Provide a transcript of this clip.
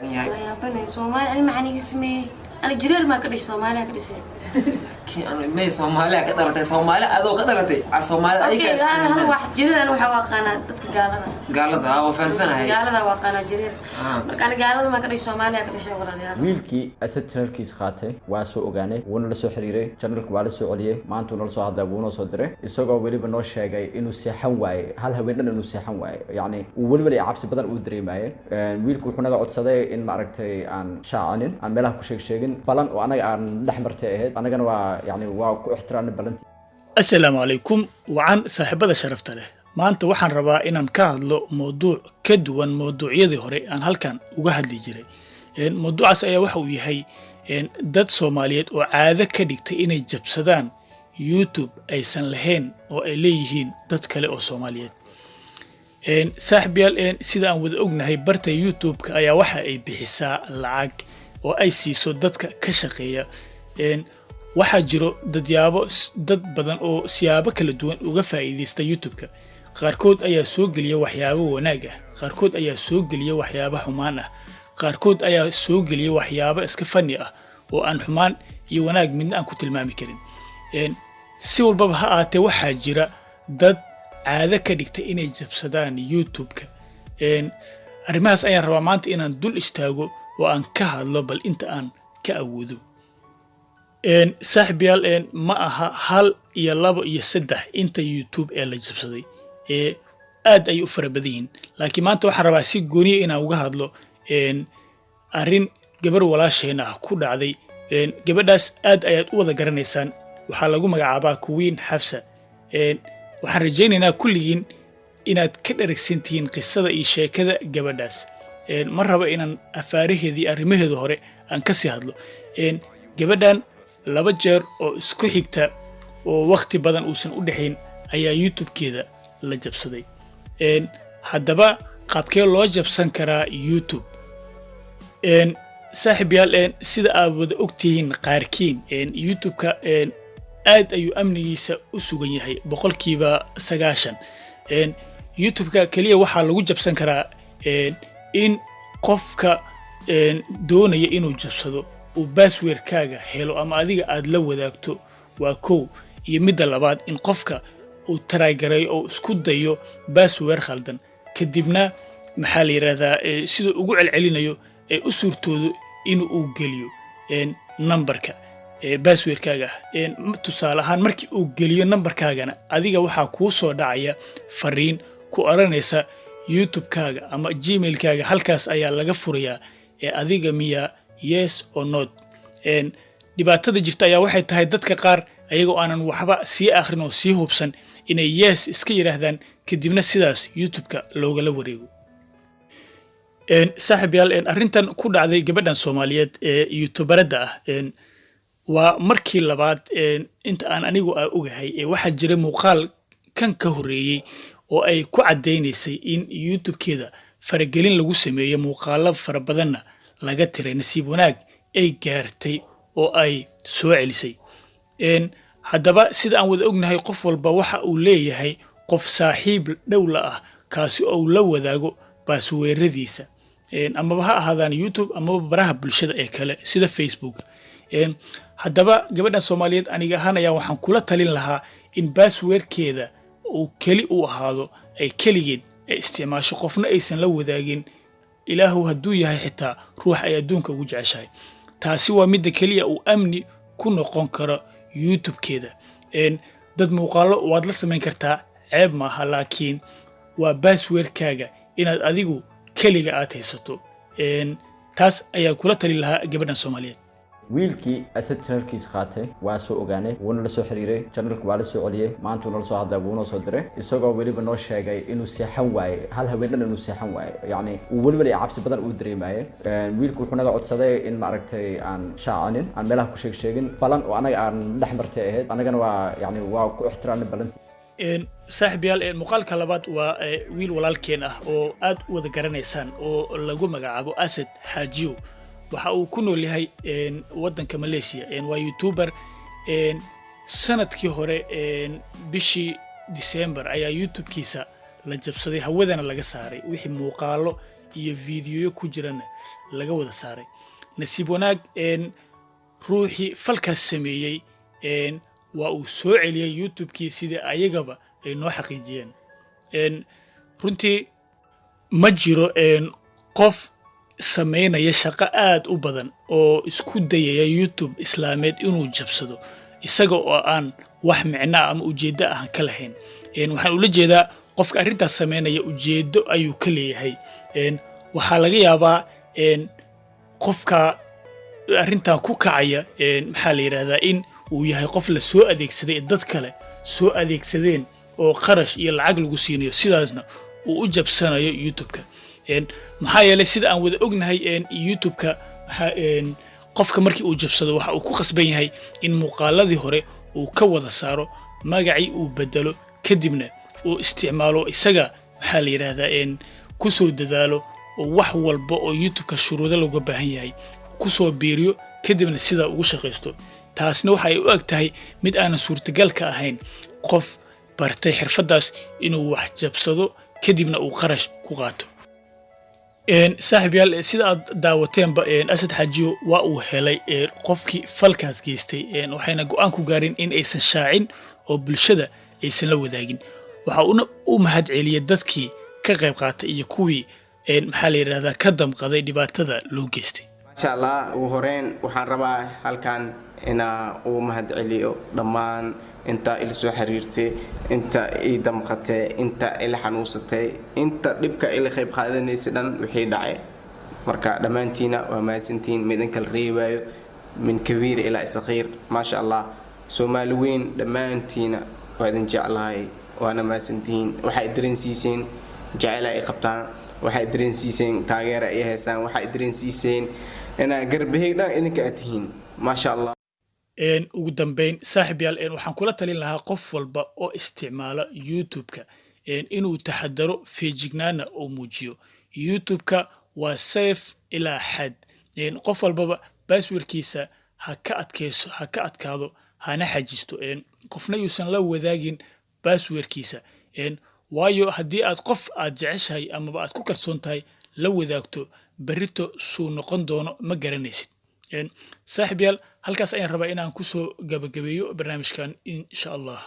يا بني سومالي أنا معني اسمي أنا جرير ما كدش سومالي كدش كي أنا ما سومالي كترتي سومالي أذو كترتي سومالي أي أوكي كاس أنا واحد جرير أنا وحواقنا قال قال هذا هو فنسنا هي قال هذا واقنا جرير أنا قال ما كدش سومالي كدش ولا wiilkii asad channelkiisa qaatay waa soo ogaanay wuuna la soo xiriiray channelku waa la soo celiyay maanta uu la soo hadlay wuuna soo diray isagoo waliba noo sheegay inuu seexan waayay hal habeen dhan inuu seexan waayay yacni uu waliba cabsi badan uu dareemayay wiilku wuxuu naga codsaday in maaragtay aan shaacanin aan meelaha ku sheegin balan oo anaga aan dhex martay ahayd anagana waa yacni waa ku ixtiraamnay balantii السلام عليكم وعن صاحبة شرفت له ما أنت وحن ربا إن نكهله موضوع كدوان موضوع يدي هوري أن هل كان وجهد لجري إن موضوع سأيه وحوي هي إن دد سوماليات وعادة كديك إن جبسدان يوتيوب أي سن لهن أو إليهن دد كله أو سوماليات إن صاحبيال إن سيدا أن ودقنا هي برت يوتيوب كأي واحد أي بحساء العاق أو أي سيسو دد كشقية إن waxaa jiro dad badan oo siyaabo kala duwan uga faa'iideysta YouTube-ka qaarkood ayaa soo geliya waxyaabo wanaag ah qaarkood ayaa soo geliya waxyaabo xumaan ah qaarkood ayaa soo geliya waxyaabo iska fani ah oo aan xumaan iyo wanaag midna aan ku tilmaami karin si walba ha ahaatee waxaa jira dad caado ka dhigta inay jabsadaan YouTube-ka arrimahaas ayaan rabaa maanta inaan dul istaago oo aan ka hadlo bal inta aan ka awoodo saaxiibayaal ma aha hal iyo labo iyo saddex inta YouTube ee la jabsaday aad ay u fara badan yihiin laakiin maanta waxaan rabaa si gooniya inaan uga hadlo arrin gabar walaasheena ah ku dhacday gabadhaas aad ayaad u wada garanaysaan waxaa lagu magacaabaa Queen Hafsa waxaan rajaynaynaa kulligiin inaad ka dharagsantihiin qisada iyo sheekada gabadhaas ma rabo inaan afaaraheedii arrimaheeda hore aan ka sii hadlo gabadhan laba jeer oo isku xigta oo waqti badan uusan u dhaxayn ayaa YouTube-keeda la jabsaday haddaba qaabkee loo jabsan karaa YouTube saaxiibayaal sida aad wada ogtihiin qaarkiin YouTube-ka aad ayuu amnigiisa u sugan yahay 90% YouTube-ka kaliya waxaa lagu jabsan karaa in qofka doonaya inuu jabsado password-kaaga helo ama adiga aad la wadaagto waa kow iyo midda labaad in qofka uu taraagaray oo isku dayo password khaldan kadibna maxaa la yiraahdaa sidoo ugu celcelinayo u suurtoodo in uu geliyo numberka password-kaaga tusaale ahaan markii uu geliyo numberkaagana adiga waxaa kuu soo dhacaya fariin ku oranaysa YouTube-kaaga ama Gmail-kaaga halkaas ayaa laga furayaa adiga miya yes or not dhibaatada jirta ayaa waxay tahay dadka qaar ayagoo aanan waxba sii akhrin oo sii hubsan inay yes iska yiraahdaan kadibna sidaas YouTube-ka looga wareego saaxiibayaal arrintan ku dhacday gabadhan Soomaaliyeed YouTuberada ah waa markii labaad inta aan anigu ogahay waxa jira muuqaal kan ka horeeyay oo ay ku cadeynaysay in YouTube-keeda faragelin lagu sameeyo muuqaalo fara badanna laga tiray nasiib wanaag ay gaartay oo ay soo celisay haddaba sida aan wada ognahay qof walba waxa uu leeyahay qof saaxiib dhow la ah kaasi oo la wadaago password-radiisa ama ha ahaadaan YouTube ama baraha bulshada ee kale sida Facebook haddaba gabadhan Soomaaliyeed aniga ahaan ayaa waxaan kula talin lahaa in password-keeda uu kali u ahaado ay kaligeed isticmaasho qofna aysan la wadaagin ilaahu hadduu yahay xitaa ruux ay adduunka ugu jeceshahay taasi waa midda kaliya uu amni ku noqon karo YouTube-keeda dad muuqaalo waad la samayn kartaa ceeb maaha laakiin waa password-kaaga inaad adigu kaliga aad haysato taas ayaa kula talin lahaa gabadhan Soomaaliyeed wiilkii asad channelkiisa qaatay waa soo ogaanay wuuna la soo xiriiray channelku waa la soo celiyay maanta uu la soo hadlay wuuna soo diray isagoo waliba noo sheegay inuu seexan waayay hal habeen dhan inuu seexan waayay yacni uu waliba cabsi badan uu dareemayay wiilku wuxuu naga codsaday in maaragtay aan shaacanin aan meelaha ku sheegin balan oo anaga aan dhex martay ahayd anagana waa yacni waa ku ixtiraamnay balantii saaxiibayaal muuqaalka labaad waa wiil walaalkeen ah oo aad u wada garanaysaan oo lagu magacaabo Asad Hajiyo waxa uu ku nool yahay wadanka Malaysia waa YouTuber sanadkii hore bishii December ayaa YouTube-kiisa la jabsaday hawadana laga saaray wixii muuqaalo iyo fiidiyoyo ku jirana laga wada saaray nasiib wanaag ruuxii falkaas sameeyey waa uu soo celiyey youtube-kii sida ayagaba ay noo xaqiijiyeen runtii ma jiro qof samaynaya shaqo aad u badan oo isku dayaya youtube islaameed inuu jabsado isaga oo aan wax micnaa ama ujeeddo ah ka lahayn waxaan ula jeedaa qofka arrintaas samaynaya ujeeddo ayuu ka leeyahay waxaa laga yaabaa qofka arrintan ku kacaya maxaa la yidhahdaa in uu yahay qof la soo adeegsaday dad kale soo adeegsadeen oo qarash iyo lacag lagu siinayo sidaasna uu u jabsanayo youtube-ka maxaa yeelay sida aan wada ognahay youtube-ka qofka markii uu jabsado waxa uu ku qasban yahay in muuqaaladii hore uu ka wada saaro magacii uu bedelo kadibna uu isticmaalo isaga maxaa la yidhaahdaa ku soo dadaalo oo wax walba oo youtube-ka shuruudo looga baahan yahay ku soo biiriyo kadibna sidaa ugu shaqaysto taasna waxa ay u eg tahay mid aanan suurtagal ka ahayn qof bartay xirfaddaas inuu wax jabsado kadibna uu qarash ku qaato saaxiib yaal sida aad daawateenba asad xaajiyo waa uu helay qofkii falkaas geystay waxayna go'aan ku gaareen in aysan shaacin oo bulshada aysan la wadaagin waxa uuna u mahad celiyay dadkii ka qayb qaatay iyo kuwii maxaa la yidhahdaa ka damqaday dhibaatada loo geystay maasha allah ugu horeyn waxaan rabaa halkan inaa uu mahad celiyo dhammaan inta ila soo xiriirtay inta ii damqatay inta ila xanuunsatay inta dhibka ila qayb qaadanaysay dhan wixii dhacay marka dhammaantiina waa mahadsantiin midin kala reebayo min kabiir ilaa saqiir maasha allah Soomaali weyn dhammaantiina waa idin jeclahay waana mahadsantiin waxay dareensiiseen jacayl ay qabtaan waxay dareensiiseen taageero ay heesaan waxay dareensiiseen inaa garbaheeg dhan idinka aad tihiin maasha allah ugu dambeyn saaxiib yaal waxaan kula talin lahaa qof walba oo isticmaala youtube-ka inuu taxadaro feejignaana oo muujiyo youtube-ka waa safe ilaa xad qof walbaba passwordkiisa ha ka adkaado hana xajisto qofna yuusan la wadaagin passwordkiisa waayo haddii aad qof aad jeceshahay amaba aad ku kalsoon tahay la wadaagto berrito suu noqon doono ma garanaysid saaxiib yaal halkaas ayaan rabaa inaan ku soo gabagabeeyo barnaamijkan insha allah